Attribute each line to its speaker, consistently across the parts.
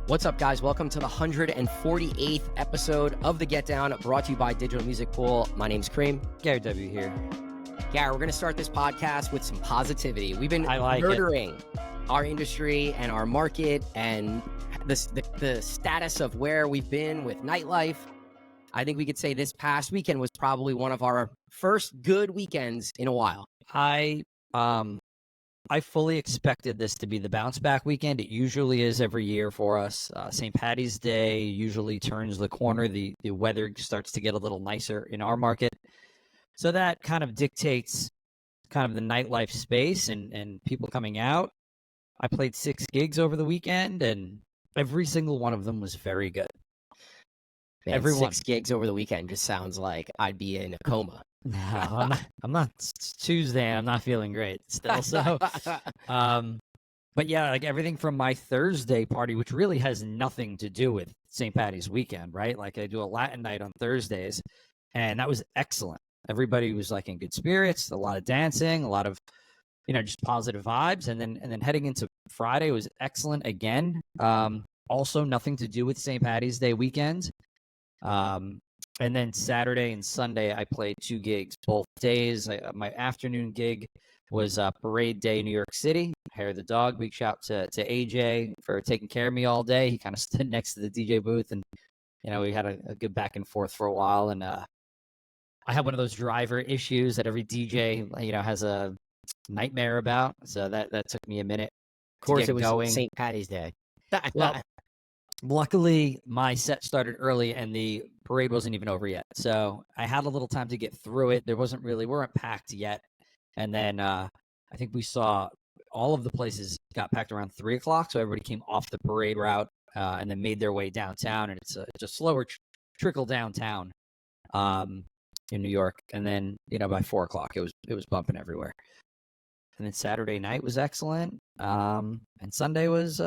Speaker 1: What's up, guys? Welcome to the 148th episode of The Get Down, brought to you by Digital Music Pool. My name's Cream.
Speaker 2: Gary W. here.
Speaker 1: Gary, we're going to start this podcast with some positivity. We've been murdering our industry and our market and the status of where we've been with Nightlife. I think we could say this past weekend was probably one of our first good weekends in a while.
Speaker 2: I fully expected this to be the bounce back weekend. It usually is every year for us. St. Patty's Day usually turns the corner. The weather starts to get a little nicer in our market. So that kind of dictates kind of the nightlife space and people coming out. I played 6 gigs over the weekend, and every single one of them was very good.
Speaker 1: Man, everyone. 6 gigs over the weekend just sounds like I'd be in a coma.
Speaker 2: No, I'm not. It's Tuesday. I'm not feeling great still. So, but yeah, like everything from my Thursday party, which really has nothing to do with St. Patty's weekend, right? Like I do a Latin night on Thursdays, and that was excellent. Everybody was like in good spirits, a lot of dancing, a lot of, just positive vibes. And then heading into Friday was excellent again. Also nothing to do with St. Patty's Day weekend. And then Saturday and Sunday, I played 2 gigs both days. My afternoon gig was Parade Day, New York City. Hair the dog. Big shout to AJ for taking care of me all day. He kind of stood next to the DJ booth, and we had a good back and forth for a while. And I had one of those driver issues that every DJ has a nightmare about. So that took me a minute.
Speaker 1: Of course, it was going. St. Patty's Day.
Speaker 2: Well, luckily, my set started early and the parade wasn't even over yet. So I had a little time to get through it. We weren't packed yet. And then I think we saw all of the places got packed around 3 o'clock. So everybody came off the parade route and then made their way downtown. And it's a slower trickle downtown in New York. And then, by 4 o'clock, it was bumping everywhere. And then Saturday night was excellent. And Sunday was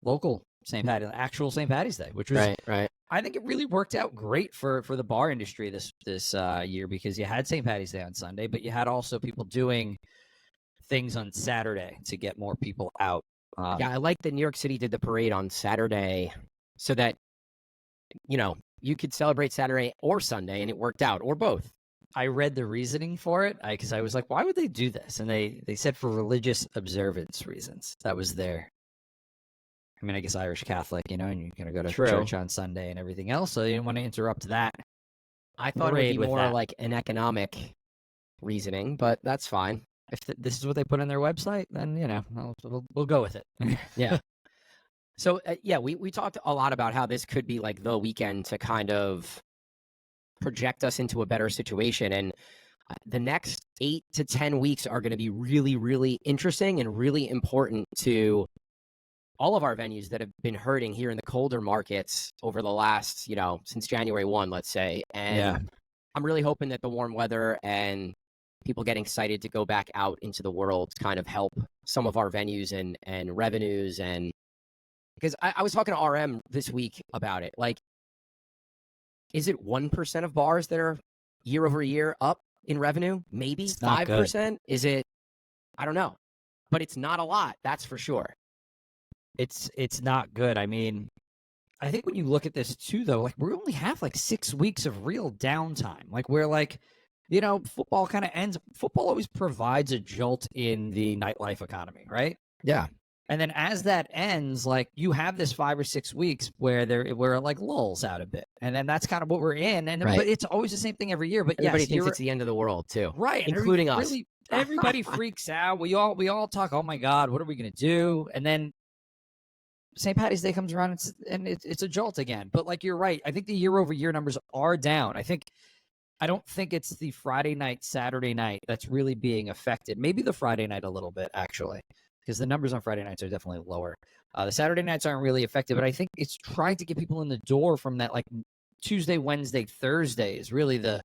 Speaker 2: local. Actual St. Patty's Day, which was
Speaker 1: right.
Speaker 2: I think it really worked out great for the bar industry this year, because you had St. Patty's Day on Sunday, but you had also people doing things on Saturday to get more people out.
Speaker 1: Yeah, I like that New York City did the parade on Saturday so that you could celebrate Saturday or Sunday, and it worked out, or both.
Speaker 2: I read the reasoning for it because I was like, why would they do this? And they said for religious observance reasons. That was I guess Irish Catholic, and you're going to go to church on Sunday and everything else, so they didn't want to interrupt that.
Speaker 1: I thought it would be more like an economic reasoning, but that's fine.
Speaker 2: If this is what they put on their website, then, we'll go with it.
Speaker 1: Yeah. So, we talked a lot about how this could be like the weekend to kind of project us into a better situation. And the next 8 to 10 weeks are going to be really, really interesting and really important to all of our venues that have been hurting here in the colder markets over the last, since January 1, let's say. And I'm really hoping that the warm weather and people getting excited to go back out into the world kind of help some of our venues and revenues. And because I was talking to RM this week about it, like, is it 1% of bars that are year over year up in revenue? Maybe 5%? Is it? I don't know, but it's not a lot. That's for sure.
Speaker 2: It's not good. I mean, I think when you look at this too, though, like we only have like 6 weeks of real downtime. Like we're like, football kind of ends. Football always provides a jolt in the nightlife economy, right?
Speaker 1: Yeah.
Speaker 2: And then as that ends, like you have this 5 or 6 weeks where we're like lulls out a bit, and then that's kind of what we're in. And but it's always the same thing every year. But
Speaker 1: everybody thinks it's the end of the world too,
Speaker 2: right?
Speaker 1: Including us.
Speaker 2: Really, everybody freaks out. We all talk. Oh my God, what are we gonna do? And then St. Patty's Day comes around, and it's a jolt again. But like you're right, I think the year-over-year numbers are down. I don't think it's the Friday night, Saturday night that's really being affected. Maybe the Friday night a little bit, actually, because the numbers on Friday nights are definitely lower. The Saturday nights aren't really affected, but I think it's trying to get people in the door from that like Tuesday, Wednesday, Thursday is really the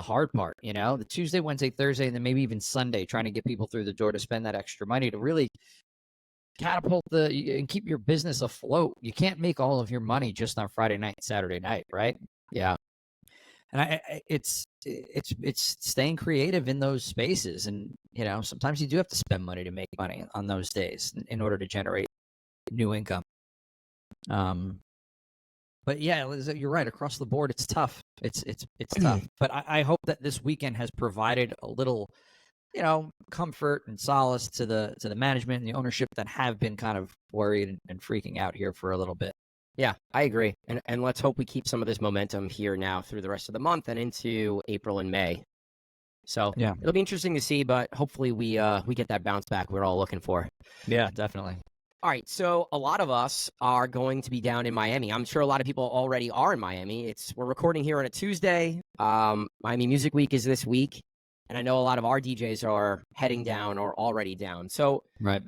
Speaker 2: hard part. The Tuesday, Wednesday, Thursday, and then maybe even Sunday, trying to get people through the door to spend that extra money to really catapult and keep your business afloat. You can't make all of your money just on Friday night, Saturday night, right?
Speaker 1: Yeah.
Speaker 2: And it's staying creative in those spaces. And, sometimes you do have to spend money to make money on those days in order to generate new income. But yeah, you're right. Across the board, it's tough. It's tough. But I hope that this weekend has provided a little, comfort and solace to the management and the ownership that have been kind of worried and freaking out here for a little bit.
Speaker 1: Yeah, I agree. And let's hope we keep some of this momentum here now through the rest of the month and into April and May. So
Speaker 2: yeah,
Speaker 1: it'll be interesting to see, but hopefully we get that bounce back we're all looking for.
Speaker 2: Yeah, definitely.
Speaker 1: All right, so a lot of us are going to be down in Miami. I'm sure a lot of people already are in Miami. We're recording here on a Tuesday. Miami Music Week is this week, and I know a lot of our DJs are heading down or already down. So
Speaker 2: right.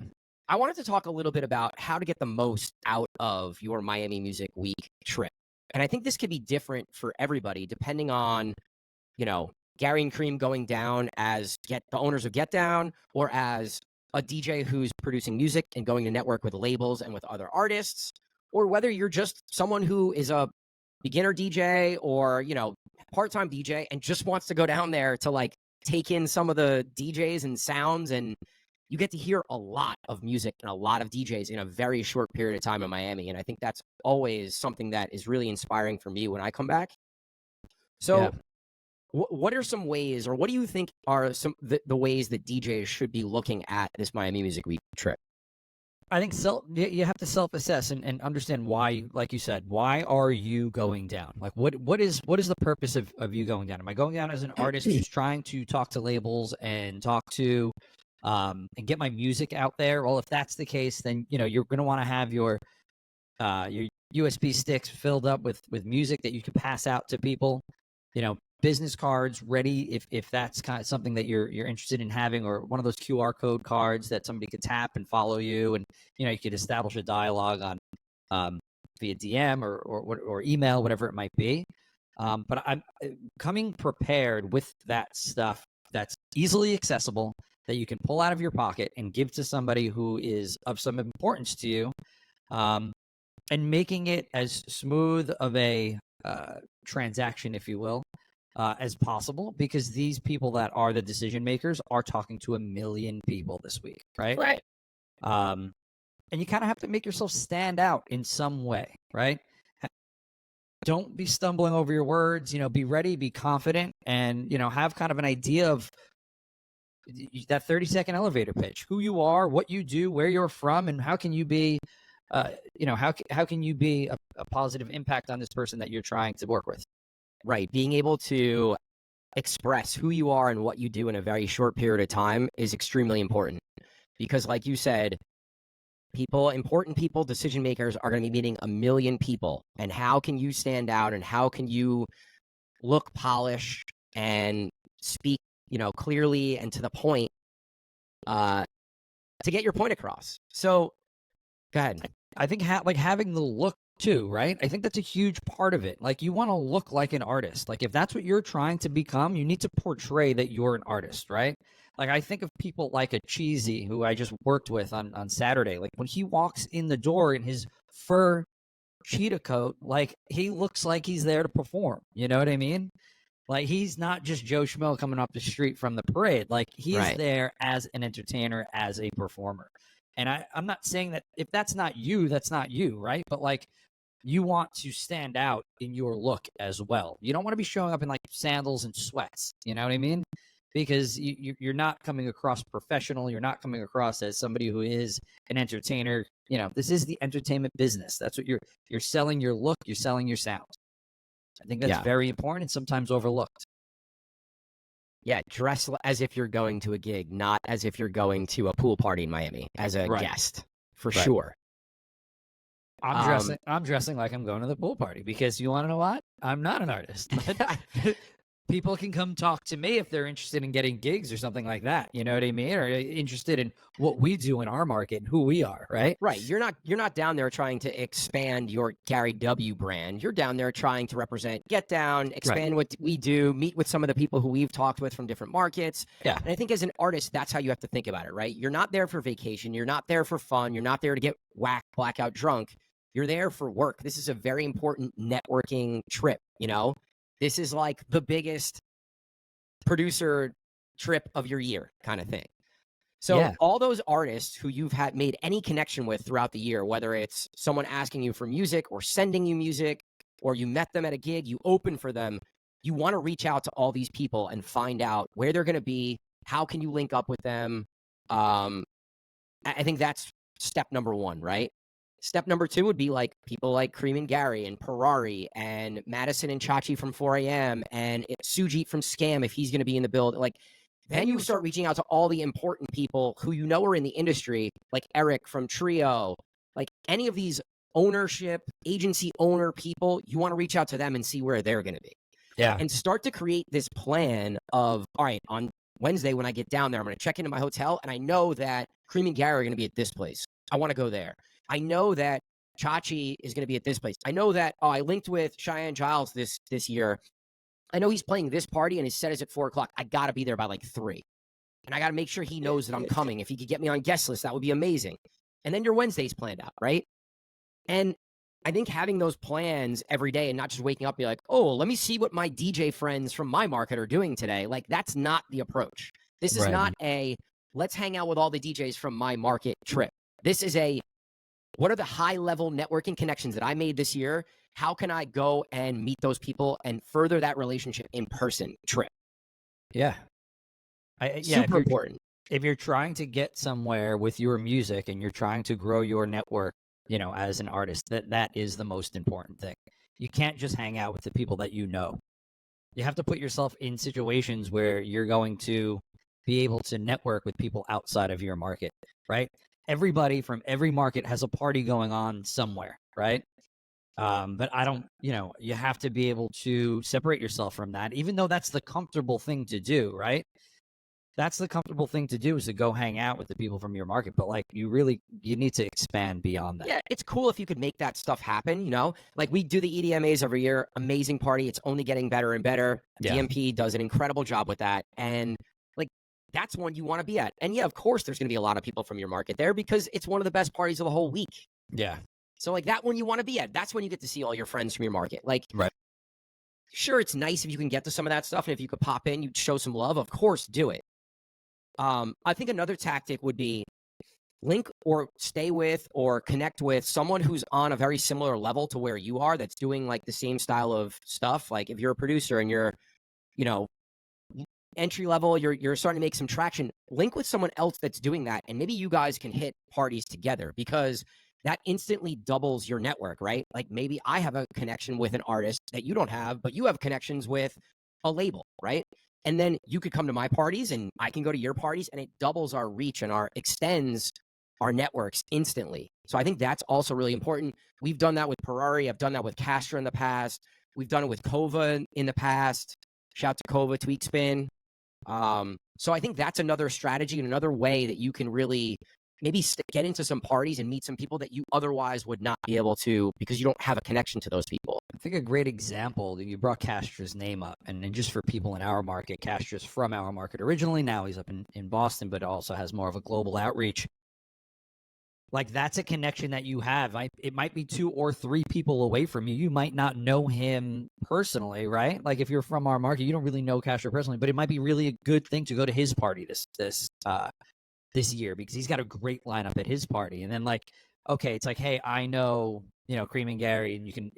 Speaker 1: I wanted to talk a little bit about how to get the most out of your Miami Music Week trip. And I think this could be different for everybody depending on, Gary and Cream going down as the owners of Get Down, or as a DJ who's producing music and going to network with labels and with other artists, or whether you're just someone who is a beginner DJ or, part-time DJ and just wants to go down there to take in some of the DJs and sounds, and you get to hear a lot of music and a lot of DJs in a very short period of time in Miami. And I think that's always something that is really inspiring for me when I come back. So what are some ways, or what do you think are some the ways that DJs should be looking at this Miami Music Week trip?
Speaker 2: I think you have to self-assess and understand why, like you said, why are you going down? Like what is the purpose of you going down? Am I going down as an artist who's trying to talk to labels and talk to and get my music out there? Well, if that's the case, then you're going to want to have your USB sticks filled up with music that you can pass out to people. Business cards ready if that's kind of something that you're interested in having, or one of those QR code cards that somebody could tap and follow you, and you could establish a dialogue on via DM or email, whatever it might be. But I'm coming prepared with that stuff that's easily accessible, that you can pull out of your pocket and give to somebody who is of some importance to you, and making it as smooth of a transaction, if you will, as possible, because these people that are the decision makers are talking to 1 million people this week, right?
Speaker 1: Right.
Speaker 2: And you kind of have to make yourself stand out in some way, right? Don't be stumbling over your words. Be ready, be confident, and have kind of an idea of that 30-second elevator pitch: who you are, what you do, where you're from, and how can you be, how can you be a positive impact on this person that you're trying to work with.
Speaker 1: Right. Being able to express who you are and what you do in a very short period of time is extremely important, because like you said, important people, decision makers are going to be meeting 1 million people. And how can you stand out, and how can you look polished and speak, clearly and to the point, to get your point across? So go ahead.
Speaker 2: I think having the look too, right? I think that's a huge part of it. Like, you want to look like an artist. Like, if that's what you're trying to become, you need to portray that you're an artist, right? Like, I think of people like a Cheesy, who I just worked with on Saturday. Like, when he walks in the door in his fur cheetah coat, like, he looks like he's there to perform. You know what I mean? Like, he's not just Joe Schmo coming up the street from the parade. Like, he's there as an entertainer, as a performer. And I'm not saying that if that's not you, right? But like, you want to stand out in your look as well. You don't want to be showing up in like sandals and sweats. You know what I mean? Because you're not coming across professional. You're not coming across as somebody who is an entertainer. This is the entertainment business. That's what you're selling your look. You're selling your sound. I think that's very important and sometimes overlooked.
Speaker 1: Yeah, dress as if you're going to a gig, not as if you're going to a pool party in Miami as a guest, for sure.
Speaker 2: I'm dressing like I'm going to the pool party, because you want to know what? I'm not an artist. People can come talk to me if they're interested in getting gigs or something like that. You know what I mean? Or interested in what we do in our market and who we are, right?
Speaker 1: Right. You're not down there trying to expand your Gary W brand. You're down there trying to represent Get Down, expand what we do, meet with some of the people who we've talked with from different markets.
Speaker 2: Yeah.
Speaker 1: And I think as an artist, that's how you have to think about it, right? You're not there for vacation. You're not there for fun. You're not there to get blackout drunk. You're there for work. This is a very important networking trip, This is like the biggest producer trip of your year kind of thing. So all those artists who you've had made any connection with throughout the year, whether it's someone asking you for music or sending you music, or you met them at a gig, you open for them, you want to reach out to all these people and find out where they're going to be, how can you link up with them. I think that's step number one, right? Step number two would be like people like Cream and Gary and Ferrari and Madison and Chachi from 4am and Sujit from Scam if he's going to be in the build. Like, then you start reaching out to all the important people who you know are in the industry, like Eric from Trio, like any of these ownership, agency owner people, you want to reach out to them and see where they're going to be.
Speaker 2: Yeah.
Speaker 1: And start to create this plan of, all right, on Wednesday when I get down there, I'm going to check into my hotel, and I know that Cream and Gary are going to be at this place. I want to go there. I know that Chachi is going to be at this place. I know that, I linked with Cheyenne Giles this year. I know he's playing this party and his set is at 4:00. I got to be there by like 3. And I got to make sure he knows that I'm coming. If he could get me on guest list, that would be amazing. And then your Wednesday's planned out, right? And I think having those plans every day and not just waking up and be like, oh, let me see what my DJ friends from my market are doing today. Like, that's not the approach. This is not a, let's hang out with all the DJs from my market trip. This is a, what are the high level networking connections that I made this year? How can I go and meet those people and further that relationship in person trip?
Speaker 2: Yeah.
Speaker 1: Super important.
Speaker 2: If you're trying to get somewhere with your music and you're trying to grow your network, as an artist, that is the most important thing. You can't just hang out with the people that you know. You have to put yourself in situations where you're going to be able to network with people outside of your market, right? Everybody from every market has a party going on somewhere, right? But I don't, you have to be able to separate yourself from that, even though that's the comfortable thing to do, right? That's the comfortable thing to do, is to go hang out with the people from your market. But like, you need to expand beyond that.
Speaker 1: Yeah, it's cool if you could make that stuff happen, Like, we do the EDMAs every year. Amazing party. It's only getting better and better. Yeah. DMP does an incredible job with that. And like, that's one you want to be at. And yeah, of course, there's going to be a lot of people from your market there because it's one of the best parties of the whole week.
Speaker 2: Yeah.
Speaker 1: So like, that one you want to be at. That's when you get to see all your friends from your market. Like,
Speaker 2: right.
Speaker 1: Sure, it's nice if you can get to some of that stuff. And if you could pop in, you'd show some love. Of course, do it. I think another tactic would be link or stay with or connect with someone who's on a very similar level to where you are, that's doing like the same style of stuff. Like, if you're a producer and you're, entry level, you're starting to make some traction, link with someone else that's doing that. And maybe you guys can hit parties together, because that instantly doubles your network, right? Like, maybe I have a connection with an artist that you don't have, but you have connections with a label, right? And then you could come to my parties and I can go to your parties, and it doubles our reach and extends our networks instantly. So I think that's also really important. We've done that with Ferrari. I've done that with Castra in the past. We've done it with Kova in the past. Shout to Kova, Tweak Spin. So I think that's another strategy and another way that you can really maybe get into some parties and meet some people that you otherwise would not be able to, because you don't have a connection to those people.
Speaker 2: I think a great example, you brought Castra's name up, and just for people in our market, Castra's from our market originally. Now he's up in Boston, but also has more of a global outreach. Like, that's a connection that you have. It might be 2 or 3 people away from you. You might not know him personally, right? Like, if you're from our market, you don't really know Castra personally, but it might be really a good thing to go to his party this year, because he's got a great lineup at his party. And then, like, okay, it's like, hey, I know, Cream and Gary, and you can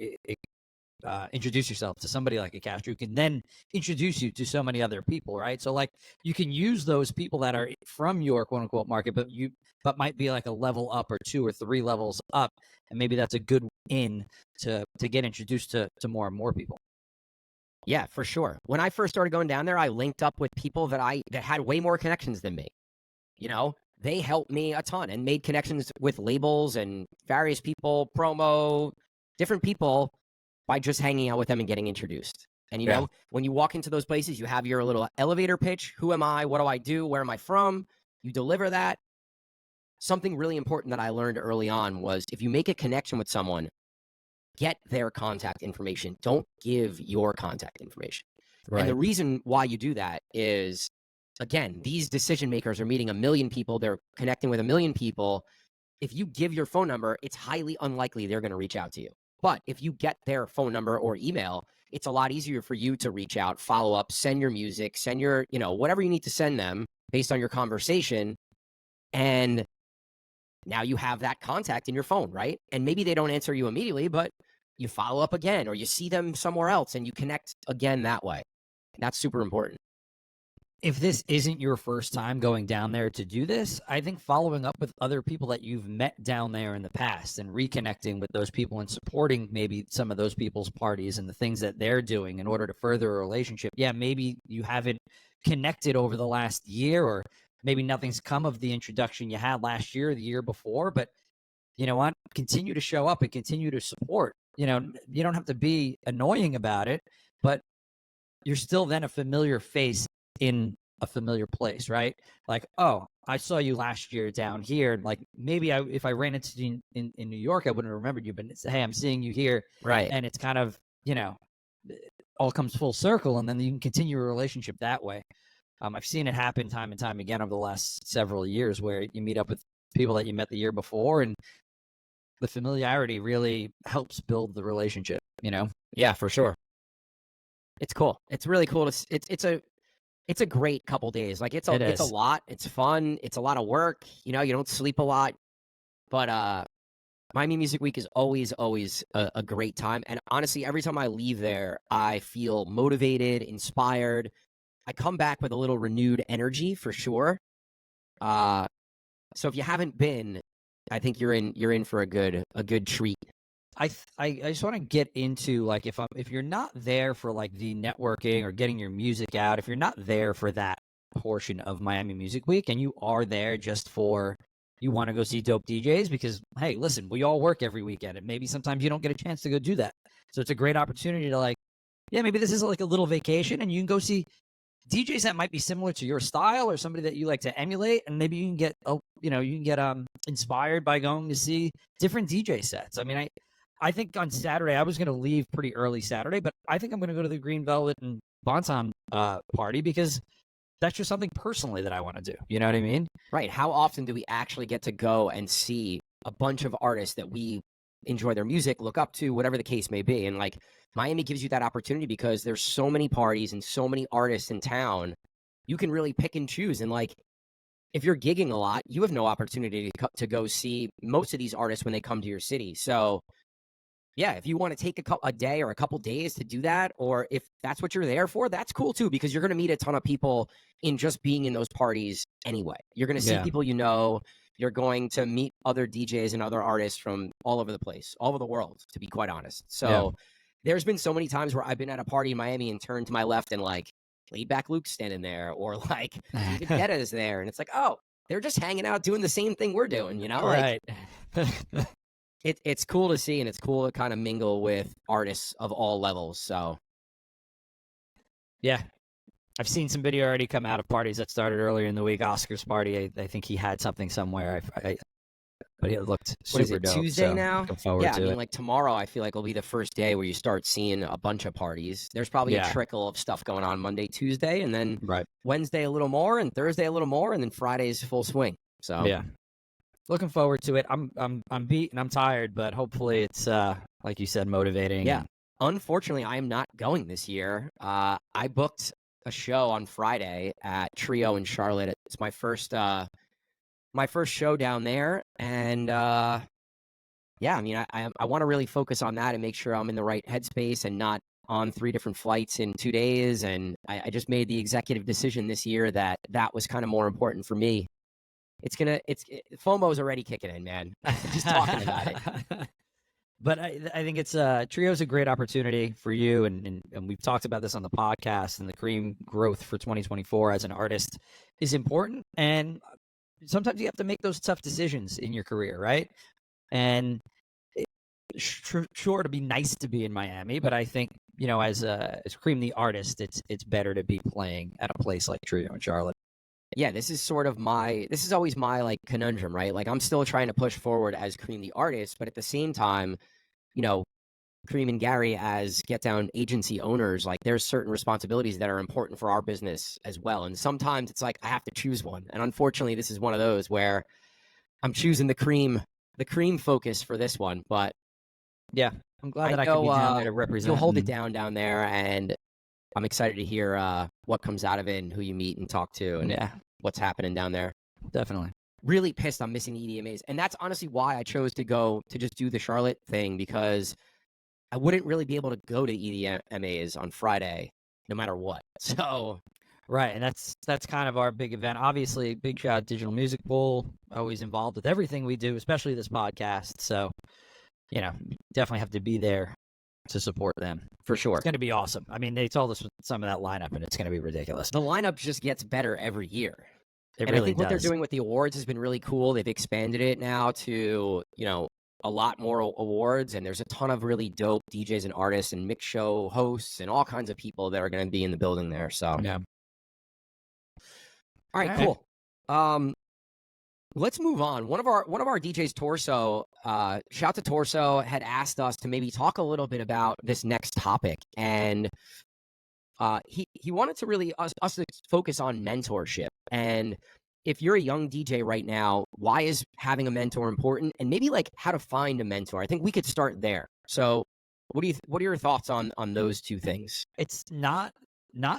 Speaker 2: introduce yourself to somebody like a Castra, who can then introduce you to so many other people, right? So like, you can use those people that are from your quote unquote market, but might be like a level up or 2 or 3 levels up, and maybe that's a good in to get introduced to more and more people.
Speaker 1: Yeah, for sure. When I first started going down there, I linked up with people that had way more connections than me. They helped me a ton and made connections with labels and various people, promo, different people, by just hanging out with them and getting introduced. And, when you walk into those places, you have your little elevator pitch. Who am I? What do I do? Where am I from? You deliver that. Something really important that I learned early on was, if you make a connection with someone, get their contact information. Don't give your contact information. Right. And the reason why you do that is, again, these decision makers are meeting 1 million people. They're connecting with 1 million people. If you give your phone number, it's highly unlikely they're going to reach out to you. But if you get their phone number or email, it's a lot easier for you to reach out, follow up, send your music, send your, whatever you need to send them based on your conversation. And now you have that contact in your phone, right? And maybe they don't answer you immediately, but you follow up again, or you see them somewhere else and you connect again that way. That's super important.
Speaker 2: If this isn't your first time going down there to do this, I think following up with other people that you've met down there in the past and reconnecting with those people and supporting maybe some of those people's parties and the things that they're doing in order to further a relationship. Yeah, maybe you haven't connected over the last year, or maybe nothing's come of the introduction you had last year or the year before, but you know what? Continue to show up and continue to support. You know, you don't have to be annoying about it, but you're still then a familiar face in a familiar place, right? Like, oh, I saw you last year down here. Like maybe if I ran into you in New York, I wouldn't have remembered you, but it's, hey, I'm seeing you here.
Speaker 1: Right.
Speaker 2: And it's kind of, you know, all comes full circle, and then you can continue a relationship that way. I've seen it happen time and time again over the last several years where you meet up with people that you met the year before, and the familiarity really helps build the relationship, you know?
Speaker 1: Yeah, for sure. It's cool. It's really cool. It's a great couple days. Like it's a lot. It's fun. It's a lot of work. You know, you don't sleep a lot, but Miami Music Week is always a great time. And honestly, every time I leave there, I feel motivated, inspired. I come back with a little renewed energy for sure. So if you haven't been, I think you're in for a good treat.
Speaker 2: I just want to get into, like, if you're not there for like the networking or getting your music out, if you're not there for that portion of Miami Music Week and you are there just for, you want to go see dope DJs, because hey, listen, we all work every weekend and maybe sometimes you don't get a chance to go do that. So it's a great opportunity to, like, yeah, maybe this is like a little vacation and you can go see DJs that might be similar to your style or somebody that you like to emulate, and maybe you can get inspired by going to see different DJ sets. I mean, I think on Saturday, I was going to leave pretty early Saturday, but I think I'm going to go to the Green Velvet and Bonton party because that's just something personally that I want to do. You know what I mean?
Speaker 1: Right. How often do we actually get to go and see a bunch of artists that we enjoy their music, look up to, whatever the case may be? And like Miami gives you that opportunity because there's so many parties and so many artists in town. You can really pick and choose. And like, if you're gigging a lot, you have no opportunity to go see most of these artists when they come to your city. So yeah, if you want to take a day or a couple days to do that, or if that's what you're there for, that's cool too, because you're going to meet a ton of people in just being in those parties anyway. You're going to see people you know. You're going to meet other DJs and other artists from all over the place, all over the world, to be quite honest. So there's been so many times where I've been at a party in Miami and turned to my left and like Laid Back Luke's standing there, or like David Guetta is there. And it's like, oh, they're just hanging out doing the same thing we're doing, you know?
Speaker 2: Right.
Speaker 1: Like, It's cool to see, and it's cool to kind of mingle with artists of all levels. So,
Speaker 2: yeah, I've seen some video already come out of parties that started earlier in the week. Oscar's party, I think he had something somewhere, but it looked super dope.
Speaker 1: Tuesday
Speaker 2: so
Speaker 1: now?
Speaker 2: Looking forward
Speaker 1: yeah,
Speaker 2: to
Speaker 1: I mean,
Speaker 2: it.
Speaker 1: like tomorrow, I feel like will be the first day where you start seeing a bunch of parties. There's probably a trickle of stuff going on Monday, Tuesday, and then Wednesday a little more, and Thursday a little more, and then Friday's full swing. So
Speaker 2: yeah. Looking forward to it. I'm beat and I'm tired, but hopefully it's like you said, motivating.
Speaker 1: Yeah. Unfortunately, I am not going this year. I booked a show on Friday at Trio in Charlotte. It's my first show down there, and yeah, I mean, I want to really focus on that and make sure I'm in the right headspace and not on 3 different flights in 2 days. And I just made the executive decision this year that was kind of more important for me. FOMO's already kicking in, man. Just talking about it.
Speaker 2: But I think it's Trio's a great opportunity for you, and we've talked about this on the podcast, and the Cream growth for 2024 as an artist is important. And sometimes you have to make those tough decisions in your career, right? And sure, to be nice to be in Miami, but I think, you know, as Cream the artist, it's better to be playing at a place like Trio in Charlotte.
Speaker 1: Yeah, this is always my like conundrum, right? Like I'm still trying to push forward as Cream the artist, but at the same time, you know, Cream and Gary as Get Down agency owners, like there's certain responsibilities that are important for our business as well. And sometimes it's like I have to choose one. And unfortunately, this is one of those where I'm choosing the cream focus for this one. But
Speaker 2: yeah, I'm glad that I can be down there to represent.
Speaker 1: You'll hold it down there, and I'm excited to hear what comes out of it and who you meet and talk to and what's happening down there.
Speaker 2: Definitely.
Speaker 1: really pissed I'm missing the EDMAs. And that's honestly why I chose to go to just do the Charlotte thing, because I wouldn't really be able to go to EDMAs on Friday no matter what. So
Speaker 2: Right, and that's kind of our big event. Obviously, big shout out Digital Music Bowl, always involved with everything we do, especially this podcast. So, definitely have to be there to support them.
Speaker 1: for sure.
Speaker 2: It's going to be awesome. I mean, they told us some of that lineup, and it's going to be ridiculous.
Speaker 1: The lineup just gets better every year.
Speaker 2: It
Speaker 1: And
Speaker 2: really
Speaker 1: I think
Speaker 2: does.
Speaker 1: what they're doing with the awards has been really cool. They've expanded it now to, a lot more awards, and there's a ton of really dope DJs and artists and mix show hosts and all kinds of people that are going to be in the building there. So,
Speaker 2: Yeah.
Speaker 1: All right, cool. Let's move on. One of our DJs, Torso, shout to Torso, had asked us to maybe talk a little bit about this next topic, and he wanted to really us to focus on mentorship. And if you're a young DJ right now, why is having a mentor important? And maybe like how to find a mentor. I think we could start there. So, what are your thoughts on those two things?
Speaker 2: It's not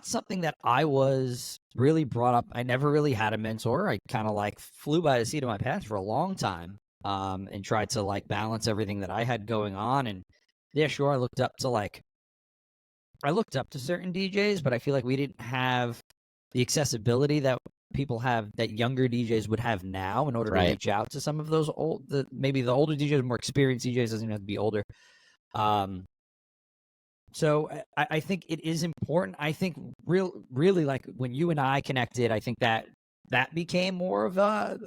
Speaker 2: something that I was really brought up. I never really had a mentor. I kind of like flew by the seat of my pants for a long time, and tried to like balance everything that I had going on. And yeah, sure, I looked up to certain DJs, but I feel like we didn't have the accessibility that people have, that younger DJs would have now, in order to reach out to some of those maybe the older DJs, more experienced DJs, doesn't even have to be older. So I think it is important. I think really like when you and I connected, I think that became more of a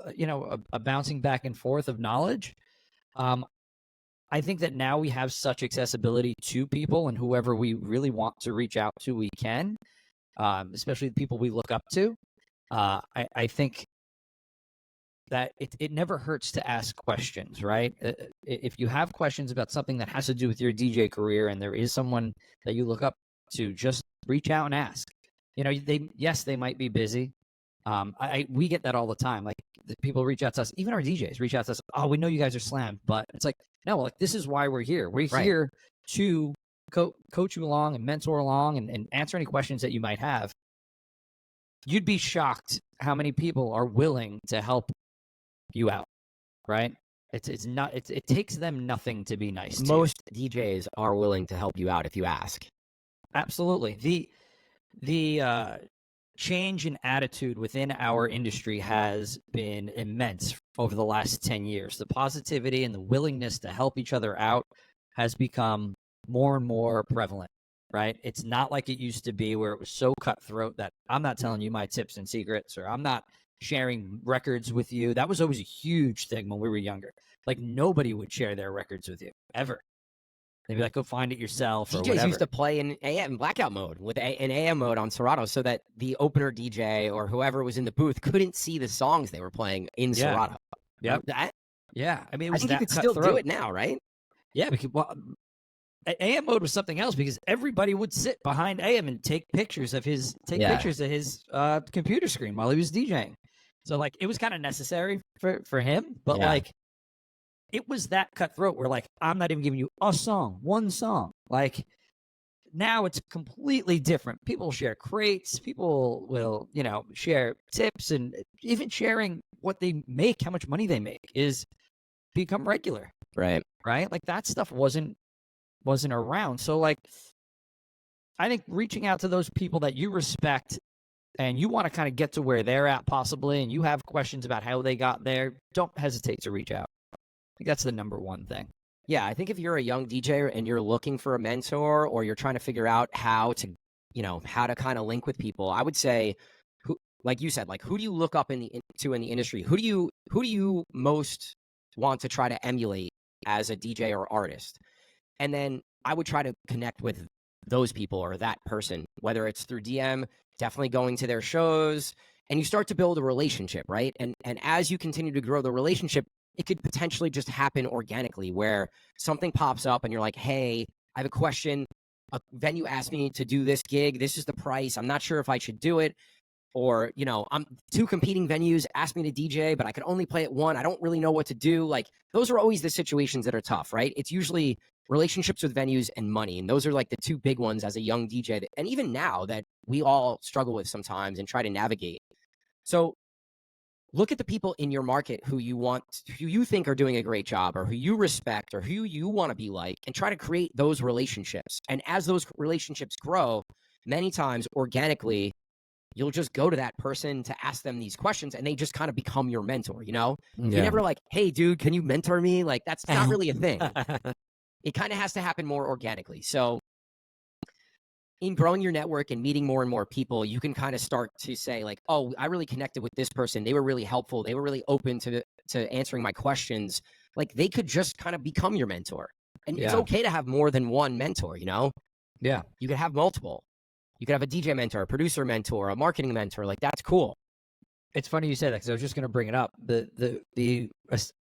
Speaker 2: bouncing back and forth of knowledge. I think that now we have such accessibility to people, and whoever we really want to reach out to, we can, especially the people we look up to. I think that it never hurts to ask questions, right? If you have questions about something that has to do with your DJ career, and there is someone that you look up to, just reach out and ask. They might be busy. We get that all the time. Like, the people reach out to us, even our DJs reach out to us. Oh, we know you guys are slammed, but it's like, no, like, this is why we're here. We're here to coach you along and mentor along and answer any questions that you might have. You'd be shocked how many people are willing to help you out, right? It takes them nothing to be nice to you.
Speaker 1: Most DJs are willing to help you out if you ask.
Speaker 2: Absolutely. The change in attitude within our industry has been immense over the last 10 years. The positivity and the willingness to help each other out has become more and more prevalent, right? It's not like it used to be, where it was so cutthroat that I'm not telling you my tips and secrets, or I'm not sharing records with you. That was always a huge thing when we were younger. Like, nobody would share their records with you, ever. They'd be like, go find it yourself, or
Speaker 1: DJs
Speaker 2: whatever.
Speaker 1: used to play in AM blackout mode with an AM mode on Serato, so that the opener DJ or whoever was in the booth couldn't see the songs they were playing in Serato.
Speaker 2: Yep.
Speaker 1: Yeah.
Speaker 2: I mean, it
Speaker 1: I
Speaker 2: was
Speaker 1: think you
Speaker 2: that
Speaker 1: could still do
Speaker 2: cutthroat.
Speaker 1: it now, right?
Speaker 2: Yeah, because AM mode was something else, because everybody would sit behind AM and take pictures of his computer screen while he was DJing. So like, it was kind of necessary for him, but like, it was that cutthroat where like, I'm not even giving you one song. Like, now it's completely different. People share crates. People will, share tips, and even sharing what they make, how much money they make, is become regular.
Speaker 1: Right.
Speaker 2: Like, that stuff wasn't around. So like, I think reaching out to those people that you respect and you want to kind of get to where they're at possibly, and you have questions about how they got there, don't hesitate to reach out. I think that's the number one thing.
Speaker 1: Yeah, I think if you're a young DJ and you're looking for a mentor, or you're trying to figure out how to kind of link with people, I would say, like you said, like, who do you look up in the industry? Who do you most want to try to emulate as a DJ or artist? And then I would try to connect with those people or that person, whether it's through DM, definitely going to their shows, and you start to build a relationship, right? And as you continue to grow the relationship, it could potentially just happen organically, where something pops up and you're like, hey, I have a question. A venue asked me to do this gig. This is the price. I'm not sure if I should do it. Or, I'm two competing venues asked me to DJ, but I could only play at one. I don't really know what to do. Like, those are always the situations that are tough, right? It's usually relationships with venues and money. And those are like the two big ones as a young DJ, and even now, that we all struggle with sometimes and try to navigate. So look at the people in your market who you think are doing a great job, or who you respect, or who you want to be like, and try to create those relationships. And as those relationships grow, many times organically, you'll just go to that person to ask them these questions, and they just kind of become your mentor, you know?
Speaker 2: Yeah.
Speaker 1: You're never like, hey, dude, can you mentor me? Like, that's not really a thing. It kind of has to happen more organically. So in growing your network and meeting more and more people, you can kind of start to say like, oh, I really connected with this person. They were really helpful. They were really open to answering my questions. Like, they could just kind of become your mentor. And it's okay to have more than one mentor, you know?
Speaker 2: Yeah.
Speaker 1: You could have multiple. You could have a DJ mentor, a producer mentor, a marketing mentor. Like, that's cool.
Speaker 2: It's funny you say that, because I was just going to bring it up. The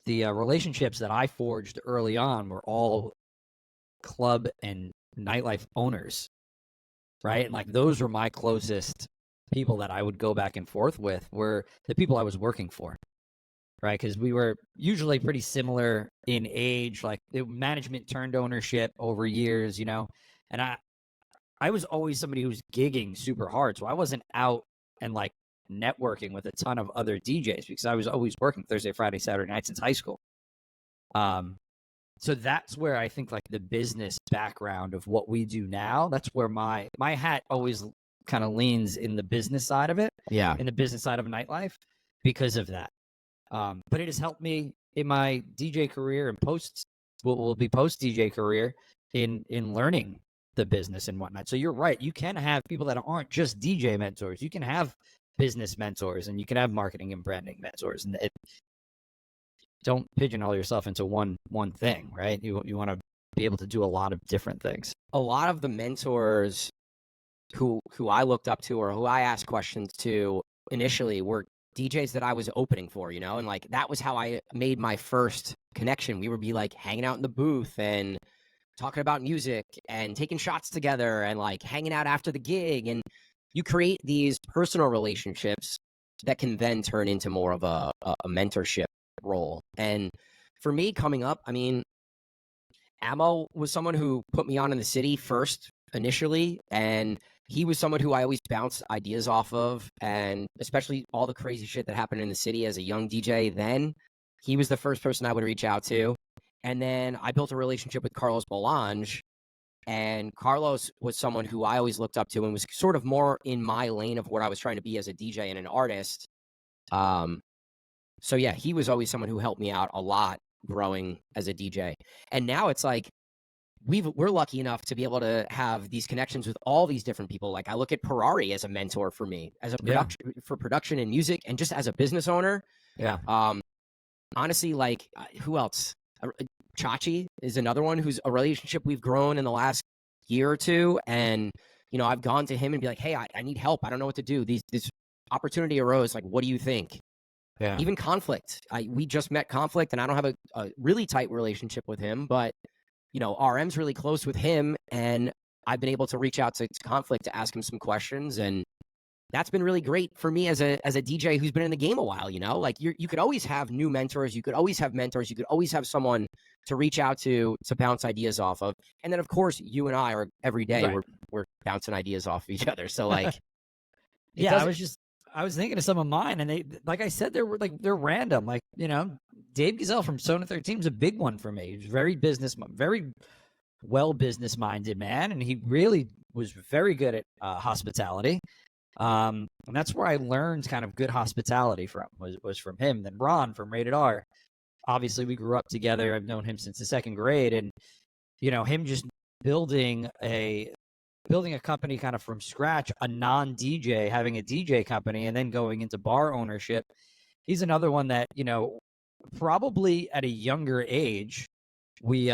Speaker 2: relationships that I forged early on were all club and nightlife owners, right? And like, those were my closest people that I would go back and forth with, were the people I was working for, right? Because we were usually pretty similar in age. Like, the management turned ownership over years, you know. And I was always somebody who was gigging super hard, so I wasn't out and like networking with a ton of other DJs, because I was always working Thursday, Friday, Saturday night since high school. So that's where I think like the business background of what we do now, that's where my hat always kind of leans in the business side of it.
Speaker 1: Yeah.
Speaker 2: In the business side of nightlife, because of that. But it has helped me in my DJ career and post DJ career in learning the business and whatnot. So you're right. You can have people that aren't just DJ mentors. You can have business mentors, and you can have marketing and branding mentors. And don't pigeonhole yourself into one thing, right? You want to be able to do a lot of different things.
Speaker 1: A lot of the mentors who I looked up to, or who I asked questions to initially, were DJs that I was opening for, you know? And like, that was how I made my first connection. We would be like hanging out in the booth and talking about music and taking shots together and like hanging out after the gig. And you create these personal relationships that can then turn into more of a mentorship role. And for me coming up, I mean, Ammo was someone who put me on in the city first initially, and he was someone who I always bounced ideas off of, and especially all the crazy shit that happened in the city as a young DJ then. He was the first person I would reach out to. And then I built a relationship with Carlos Bolange, and Carlos was someone who I always looked up to and was sort of more in my lane of what I was trying to be as a DJ and an artist. So yeah, he was always someone who helped me out a lot growing as a DJ. And now it's like, we're lucky enough to be able to have these connections with all these different people. Like, I look at Ferrari as a mentor for me, as a for production and music, and just as a business owner.
Speaker 2: Yeah.
Speaker 1: Honestly, like, who else? Chachi is another one who's a relationship we've grown in the last year or two. And, you know, I've gone to him and be like, hey, I need help. I don't know what to do. This opportunity arose. Like, what do you think?
Speaker 2: Yeah.
Speaker 1: Even Conflict. We just met Conflict, and I don't have a really tight relationship with him, but, you know, RM's really close with him, and I've been able to reach out to Conflict to ask him some questions, and that's been really great for me as a DJ who's been in the game a while, you know? Like, you could always have new mentors, you could always have mentors, you could always have someone to reach out to bounce ideas off of. And then, of course, you and I are every day,
Speaker 2: right,
Speaker 1: we're bouncing ideas off of each other. So, like,
Speaker 2: yeah, I was thinking of some of mine, and they, like I said, they're random. Like, you know, Dave Gazelle from Sona 13 is a big one for me. He's very well business minded man, and he really was very good at hospitality. And that's where I learned kind of good hospitality from, was from him. Then Ron from Rated R. Obviously, we grew up together. I've known him since the second grade, and, you know, him just building a company kind of from scratch, a non-DJ, having a DJ company, and then going into bar ownership. He's another one that, you know, probably at a younger age, at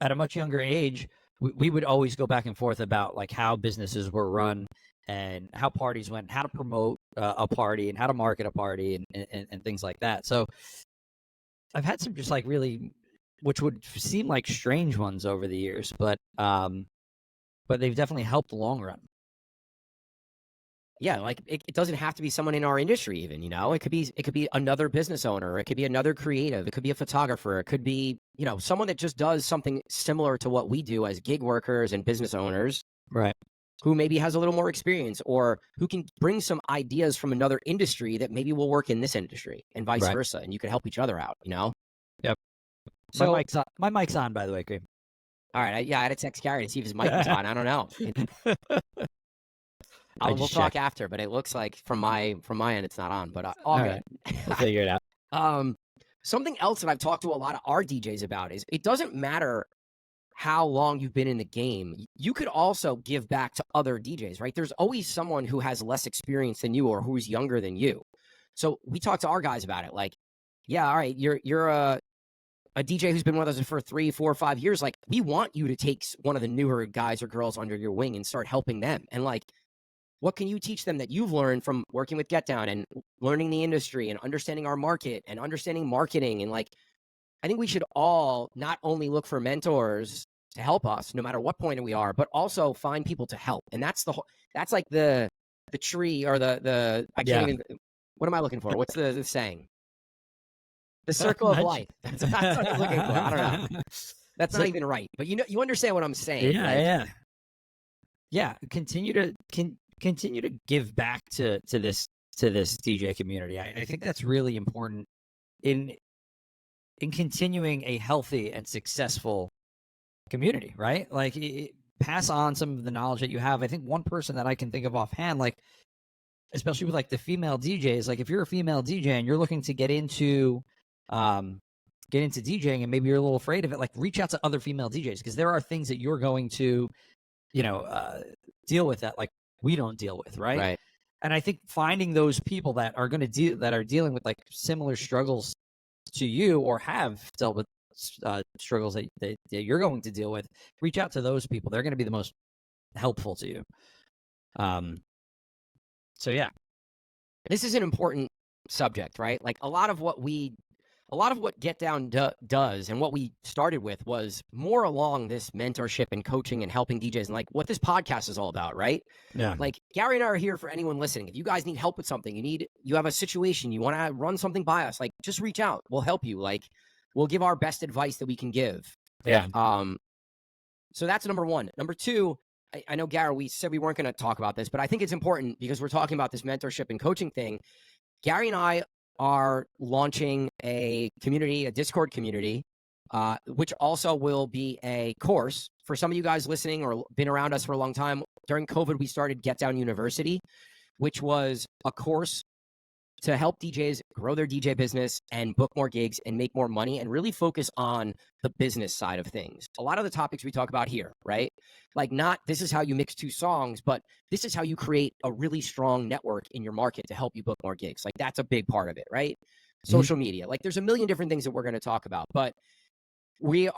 Speaker 2: a much younger age, we would always go back and forth about like how businesses were run and how parties went, how to promote a party and how to market a party and things like that. So I've had some just like really, which would seem like strange ones over the years, but they've definitely helped the long run.
Speaker 1: Yeah, like it doesn't have to be someone in our industry even, you know? It could be another business owner, it could be another creative, it could be a photographer, it could be, you know, someone that just does something similar to what we do as gig workers and business owners.
Speaker 2: Right.
Speaker 1: who maybe has a little more experience or who can bring some ideas from another industry that maybe will work in this industry and vice versa. And you can help each other out, you know?
Speaker 2: Yep.
Speaker 1: So
Speaker 2: my mic's on, by the way, Cream.
Speaker 1: all right. I had to text Gary to see if his mic was on. I don't know. We'll talk after, but it looks like from my end, it's not on, but all good.
Speaker 2: Right. We'll figure it out.
Speaker 1: Something else that I've talked to a lot of our DJs about is it doesn't matter how long you've been in the game. You could also give back to other DJs, right? There's always someone who has less experience than you or who's younger than you. So we talk to our guys about it. Like, yeah, all right, you're a DJ who's been with us for 3, 4, 5 years. Like, we want you to take one of the newer guys or girls under your wing and start helping them. And like, what can you teach them that you've learned from working with Get Down and learning the industry and understanding our market and understanding marketing? And like, I think we should all not only look for mentors to help us no matter what point we are, but also find people to help. And that's that's like the tree or the I can't even, what am I looking for? What's the saying? The circle of life. That's what I'm looking for. I don't know. That's not even right. But you understand what I'm saying.
Speaker 2: Yeah, right? Yeah. Continue to give back to this DJ community. I think that's really important in continuing a healthy and successful community, right? Like, pass on some of the knowledge that you have. I think one person that I can think of offhand, like, especially with like the female DJs, like if you're a female DJ and you're looking to get into DJing and maybe you're a little afraid of it, like reach out to other female DJs, because there are things that you're going to, deal with that like we don't deal with, right?
Speaker 1: Right.
Speaker 2: And I think finding those people that are going to that are dealing with like similar struggles to you or have dealt with struggles that you're going to deal with, reach out to those people. They're going to be the most helpful to you. So yeah,
Speaker 1: this is an important subject, right? Like a lot of what Get Down does and what we started with was more along this mentorship and coaching and helping DJs and like what this podcast is all about, right?
Speaker 2: Yeah.
Speaker 1: Like Gary and I are here for anyone listening. If you guys need help with something, you have a situation, you want to run something by us, like just reach out. We'll help you. Like we'll give our best advice that we can give.
Speaker 2: Yeah.
Speaker 1: So that's number one. Number two, I know, Gary, we said we weren't going to talk about this, but I think it's important because we're talking about this mentorship and coaching thing. Gary and I are launching a Discord community, which also will be a course. For some of you guys listening or been around us for a long time, during COVID, we started Get Down University, which was a course to help DJs grow their DJ business and book more gigs and make more money and really focus on the business side of things. A lot of the topics we talk about here, right? Like not this is how you mix 2 songs, but this is how you create a really strong network in your market to help you book more gigs. Like that's a big part of it, right? Social media. Like there's a million different things that we're going to talk about, but we're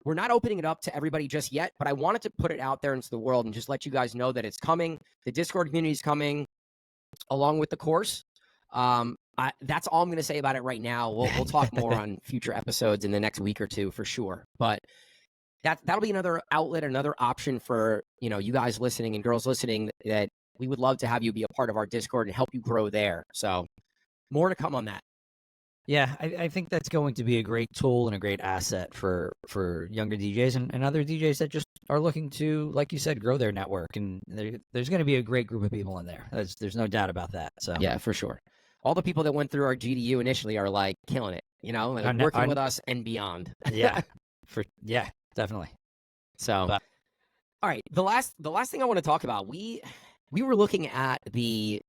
Speaker 1: not opening it up to everybody just yet, but I wanted to put it out there into the world and just let you guys know that it's coming. The Discord community is coming along with the course. That's all I'm going to say about it right now. We'll talk more on future episodes in the next week or 2 for sure. But that'll be another outlet, another option for, you guys listening and girls listening that we would love to have you be a part of our Discord and help you grow there. So more to come on that.
Speaker 2: Yeah, I think that's going to be a great tool and a great asset for younger DJs and other DJs that just are looking to, like you said, grow their network. And there's going to be a great group of people in there. There's no doubt about that. So yeah,
Speaker 1: for sure. All the people that went through our GDU initially are like killing it, like working with us and beyond.
Speaker 2: Yeah, definitely.
Speaker 1: So, all right, the last thing I want to talk about, we were looking at the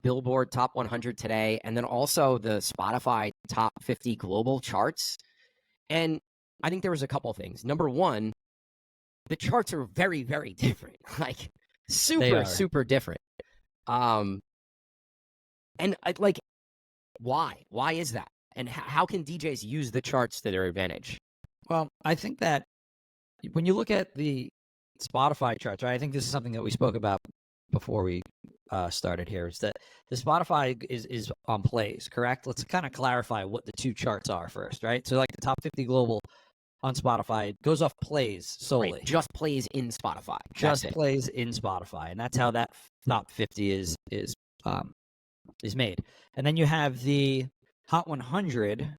Speaker 1: Billboard Top 100 today, and then also the Spotify Top 50 global charts. And I think there was a couple things. Number one, the charts are very, very different, like super different. And like, why is that? And how can DJs use the charts to their advantage?
Speaker 2: Well, I think that when you look at the Spotify charts, right, I think this is something that we spoke about before we started here, is that the Spotify is on plays, correct? Let's kind of clarify what the 2 charts are first, right? So like the top 50 global on Spotify goes off plays solely.
Speaker 1: Right, just plays in Spotify.
Speaker 2: Just plays in Spotify. And that's how that top 50 is made. And then you have the Hot 100,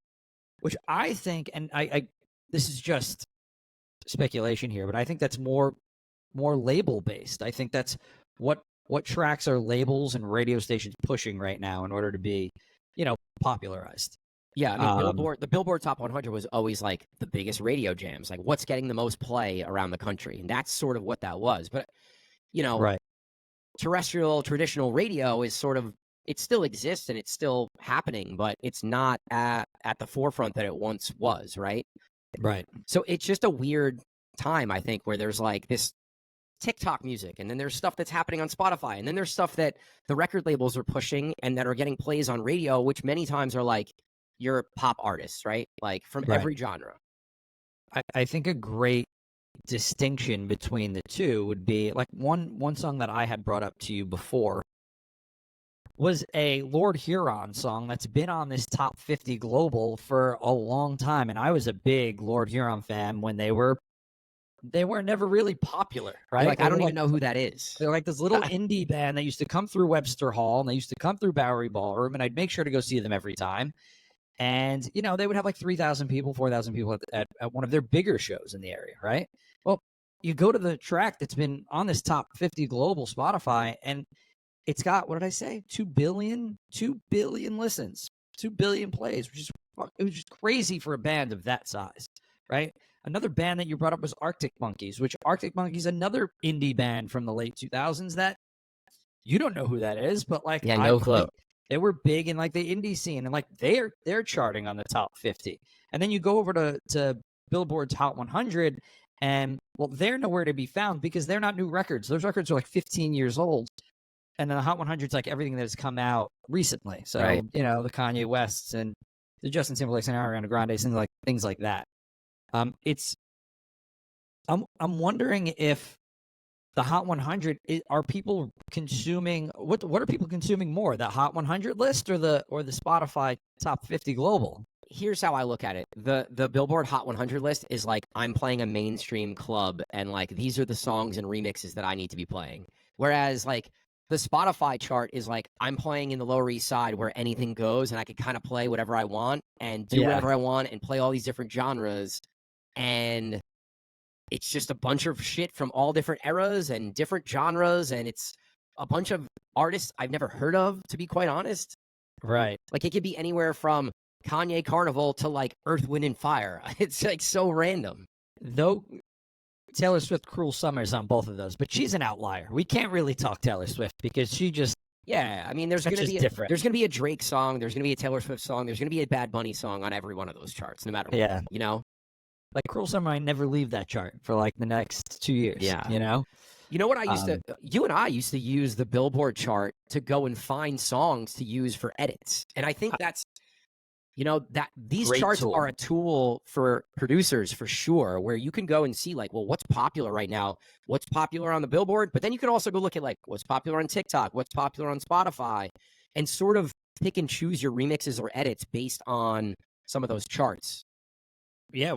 Speaker 2: which I think, and I this is just speculation here, but I think that's more more label based. I think that's what tracks are labels and radio stations pushing right now in order to be, popularized.
Speaker 1: Yeah, I mean, the Billboard Top 100 was always like the biggest radio jams, like what's getting the most play around the country, and that's sort of what that was. But
Speaker 2: Right.
Speaker 1: terrestrial traditional radio is sort of, it still exists and it's still happening, but it's not at the forefront that it once was, right?
Speaker 2: Right.
Speaker 1: So it's just a weird time, I think, where there's like this TikTok music, and then there's stuff that's happening on Spotify, and then there's stuff that the record labels are pushing and that are getting plays on radio, which many times are like your pop artists, right? Like from
Speaker 2: Right.
Speaker 1: every genre.
Speaker 2: I think a great distinction between the two would be like one song that I had brought up to you before was a Lord Huron song that's been on this top 50 global for a long time. And I was a big Lord Huron fan when they were never really popular, right?
Speaker 1: Like, I don't even know who that is.
Speaker 2: They're like this little indie band that used to come through Webster Hall, and they used to come through Bowery Ballroom, and I'd make sure to go see them every time. And, they would have like 3,000 people, 4,000 people at one of their bigger shows in the area, right? Well, you go to the track that's been on this top 50 global Spotify, and it's got, what did I say? 2 billion listens, 2 billion plays, it was just crazy for a band of that size, right? Another band that you brought up was Arctic Monkeys, which Arctic Monkeys, another indie band from the late 2000s that you don't know who that is, but like,
Speaker 1: yeah, no clue.
Speaker 2: They were big in like the indie scene, and like they're charting on the top 50. And then you go over to Billboard's Hot 100, and well, they're nowhere to be found because they're not new records. Those records are like 15 years old. And then the Hot 100 is like everything that has come out recently. So,
Speaker 1: right.
Speaker 2: The Kanye Wests and the Justin Timberlakes and Ariana Grandes and like things like that. I'm wondering if the Hot 100 are people consuming what are people consuming more, the Hot 100 list or the Spotify top 50 global?
Speaker 1: Here's how I look at it. The Billboard Hot 100 list is like, I'm playing a mainstream club, and like these are the songs and remixes that I need to be playing. Whereas like the Spotify chart is like, I'm playing in the Lower East Side where anything goes, and I can kind of play whatever I want and do whatever I want and play all these different genres. And it's just a bunch of shit from all different eras and different genres, and it's a bunch of artists I've never heard of, to be quite honest.
Speaker 2: Right.
Speaker 1: Like, it could be anywhere from Kanye Carnival to like Earth, Wind, and Fire. It's like so random.
Speaker 2: Though Taylor Swift, Cruel Summer's on both of those, but she's an outlier. We can't really talk Taylor Swift because she just...
Speaker 1: Yeah, I mean, there's going to be a Drake song, there's going to be a Taylor Swift song, there's going to be a Bad Bunny song on every one of those charts, no matter what,
Speaker 2: Like Cruel Summer, I never leave that chart for like the next 2 years.
Speaker 1: Yeah.
Speaker 2: You know
Speaker 1: what I used to, you and I used to use the Billboard chart to go and find songs to use for edits. And I think that's, that these
Speaker 2: Great
Speaker 1: charts
Speaker 2: tool.
Speaker 1: are a tool for producers for sure, where you can go and see like, well, what's popular right now? What's popular on the Billboard? But then you can also go look at like what's popular on TikTok, what's popular on Spotify, and sort of pick and choose your remixes or edits based on some of those charts.
Speaker 2: Yeah,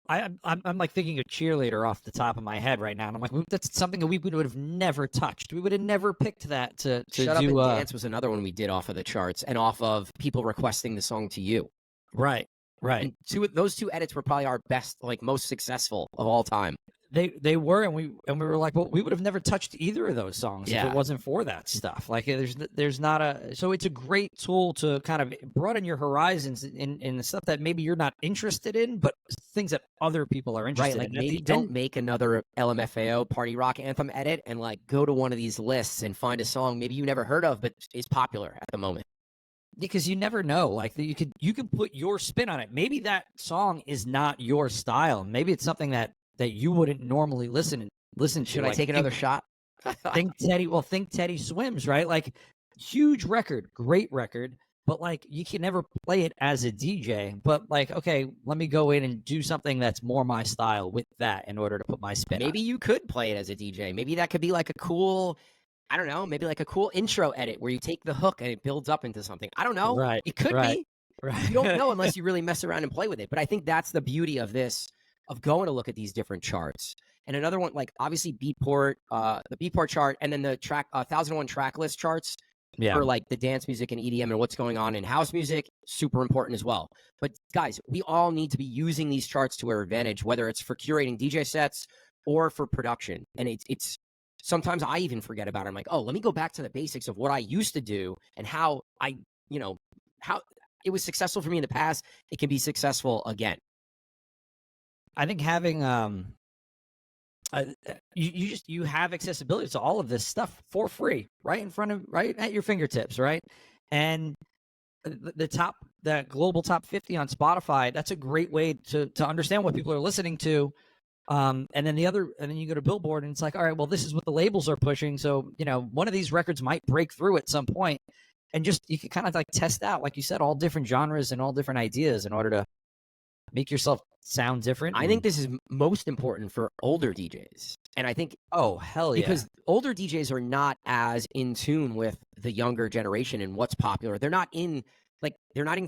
Speaker 2: I'm like thinking of Cheerleader off the top of my head right now, and I'm like, that's something that we would have never touched. We would have never picked that to
Speaker 1: Shut
Speaker 2: do.
Speaker 1: Up and Dance was another one we did off of the charts and off of people requesting the song to you.
Speaker 2: Right.
Speaker 1: And those two edits were probably our best, like most successful of all time.
Speaker 2: They were, and we were like, well, we would have never touched either of those songs if it wasn't for that stuff. Like, there's not a, so it's a great tool to kind of broaden your horizons in the stuff that maybe you're not interested in, but things that other people are interested
Speaker 1: in.
Speaker 2: Like
Speaker 1: maybe don't make another LMFAO party rock anthem edit and like go to one of these lists and find a song maybe you never heard of but is popular at the moment.
Speaker 2: Because you never know. Like, you could put your spin on it. Maybe that song is not your style. Maybe it's something that you wouldn't normally listen to.
Speaker 1: Should I take another shot?
Speaker 2: Think Teddy Swims, right? Like, huge record, great record, but like you can never play it as a DJ. But like, okay, let me go in and do something that's more my style with that in order to put my spin.
Speaker 1: Maybe you could play it as a DJ. Maybe that could be like a cool, I don't know, maybe like a cool intro edit where you take the hook and it builds up into something. I don't know.
Speaker 2: Right.
Speaker 1: It could be.
Speaker 2: Right.
Speaker 1: You don't know unless you really mess around and play with it. But I think that's the beauty of this, of going to look at these different charts. And another one, like obviously Beatport, the Beatport chart, and then the 1001 track list charts for like the dance music and EDM and what's going on in house music, super important as well. But guys, we all need to be using these charts to our advantage, whether it's for curating DJ sets, or for production. And it's sometimes I even forget about it. I'm like, oh, let me go back to the basics of what I used to do and how how it was successful for me in the past. It can be successful again.
Speaker 2: I think having you have accessibility to all of this stuff for free, right at your fingertips, right? And the global top 50 on Spotify, that's a great way to understand what people are listening to. And then you go to Billboard and it's like, all right, well, this is what the labels are pushing. So, one of these records might break through at some point, and just, you can kind of like test out, like you said, all different genres and all different ideas in order to make yourself sound different.
Speaker 1: I think this is most important for older DJs. And I think,
Speaker 2: oh, hell yeah.
Speaker 1: Because older DJs are not as in tune with the younger generation and what's popular. They're not in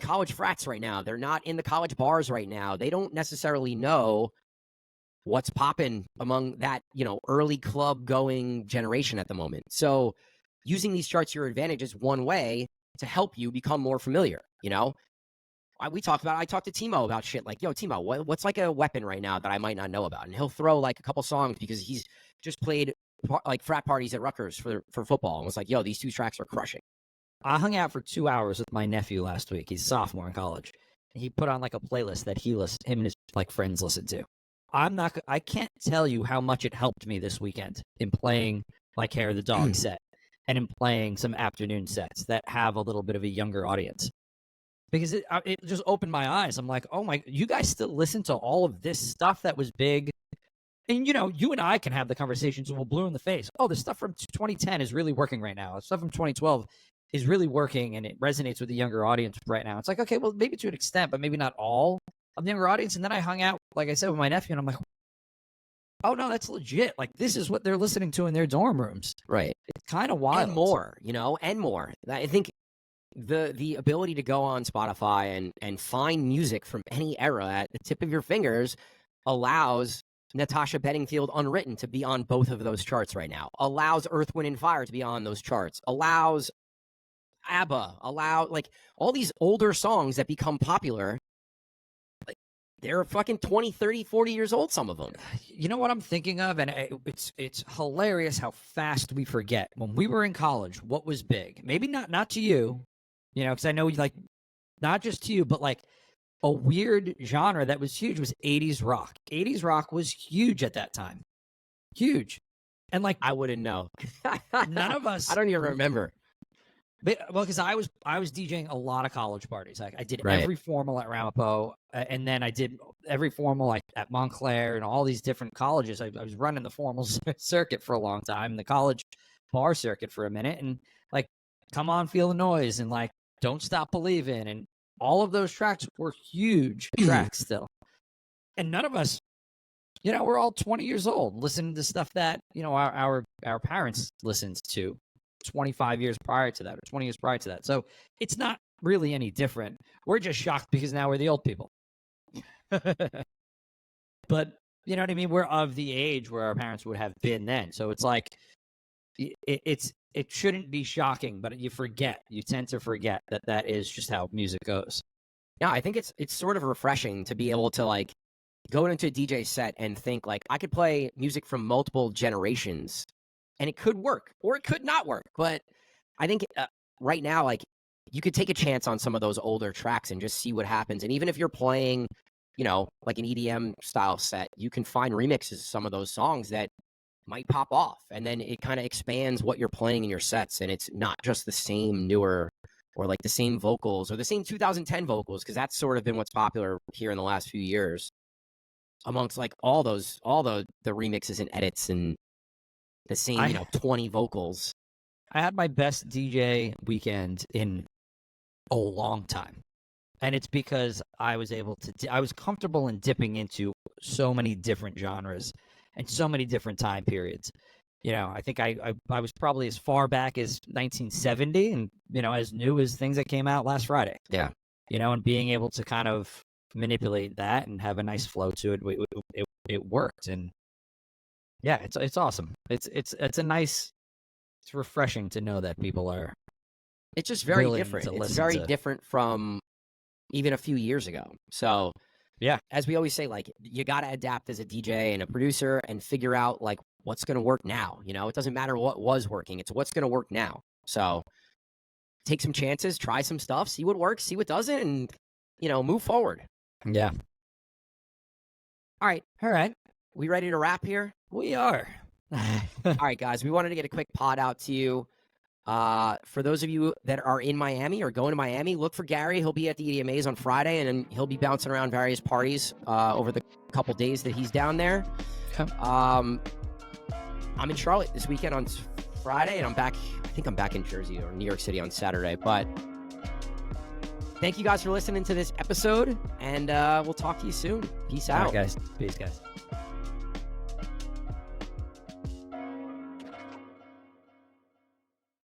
Speaker 1: college frats right now. They're not in the college bars right now. They don't necessarily know what's popping among that, early club going generation at the moment. So using these charts to your advantage is one way to help you become more familiar. I talked to Timo about shit like, yo, Timo, what's like a weapon right now that I might not know about? And he'll throw like a couple songs because he's just played like frat parties at Rutgers for football and was like, yo, these 2 tracks are crushing.
Speaker 2: I hung out for 2 hours with my nephew last week. He's a sophomore in college. He put on like a playlist that him and his like friends listen to. I can't tell you how much it helped me this weekend in playing like Hair of the Dog set and in playing some afternoon sets that have a little bit of a younger audience. Because it just opened my eyes. I'm like, oh my, you guys still listen to all of this stuff that was big? And, you and I can have the conversations and we'll blue in the face. Oh, the stuff from 2010 is really working right now. The stuff from 2012 is really working and it resonates with the younger audience right now. It's like, okay, well, maybe to an extent, but maybe not all of the younger audience. And then I hung out, like I said, with my nephew and I'm like, oh no, that's legit. Like, this is what they're listening to in their dorm rooms.
Speaker 1: Right.
Speaker 2: It's kind of wild.
Speaker 1: And more, and more. I think the ability to go on Spotify and find music from any era at the tip of your fingers allows Natasha Bedingfield Unwritten to be on both of those charts right now, allows Earth, Wind, and Fire to be on those charts, allows ABBA, like all these older songs that become popular. Like, they're fucking 20, 30, 40 years old, some of them.
Speaker 2: You know what I'm thinking of? And it's hilarious how fast we forget. When we were in college, what was big? Maybe not to you, because I know, like, not just to you, but like a weird genre that was huge was 80s rock. 80s rock was huge at that time. Huge. And like,
Speaker 1: I wouldn't know.
Speaker 2: None of us.
Speaker 1: I don't even remember.
Speaker 2: Well, because I was DJing a lot of college parties. Like, I did
Speaker 1: Right.
Speaker 2: every formal at Ramapo, and then I did every formal like at Montclair and all these different colleges. I was running the formal circuit for a long time, the college bar circuit for a minute, and like, Come On, Feel the Noise, and like, Don't Stop Believing, and all of those tracks were huge tracks still. And none of us, we're all 20 years old listening to stuff that, our parents listened to 25 years prior to that, or 20 years prior to that. So it's not really any different. We're just shocked because now we're the old people. But you know what I mean? We're of the age where our parents would have been then. So it's like, it shouldn't be shocking, but you tend to forget that is just how music goes.
Speaker 1: Yeah, I think it's sort of refreshing to be able to like go into a DJ set and think like, I could play music from multiple generations and it could work or it could not work. But I think right now, like, you could take a chance on some of those older tracks and just see what happens. And even if you're playing, like an EDM style set, you can find remixes of some of those songs that might pop off. And then it kind of expands what you're playing in your sets. And it's not just the same newer or like the same vocals or the same 2010 vocals, because that's sort of been what's popular here in the last few years amongst like all the remixes and edits and the same 20 vocals.
Speaker 2: I had my best DJ weekend in a long time, and it's because I was able to I was comfortable in dipping into so many different genres and so many different time periods. I think I was probably as far back as 1970 and, as new as things that came out last Friday.
Speaker 1: Yeah.
Speaker 2: And being able to kind of manipulate that and have a nice flow to it, it worked. And yeah, it's awesome. It's refreshing to know that people are.
Speaker 1: It's just very different. It's very different from even a few years ago. So
Speaker 2: Yeah.
Speaker 1: as we always say, like, you got to adapt as a DJ and a producer and figure out like what's going to work now. You know, it doesn't matter what was working. It's what's going to work now. So take some chances, try some stuff, see what works, see what doesn't, and, you know, move forward.
Speaker 2: Yeah.
Speaker 1: All right.
Speaker 2: All right.
Speaker 1: We ready to wrap here?
Speaker 2: We are.
Speaker 1: All right, guys, we wanted to get a quick pod out to you. For those of you that are in Miami or going to Miami, look for Gary. He'll be at the EDMAs on Friday, and then he'll be bouncing around various parties over the couple days that he's down there.
Speaker 2: Okay.
Speaker 1: I'm in Charlotte this weekend on Friday, and I think I'm back in Jersey or New York City on Saturday. But thank you guys for listening to this episode, and we'll talk to you soon. Peace out.
Speaker 2: All right, guys. Peace, guys.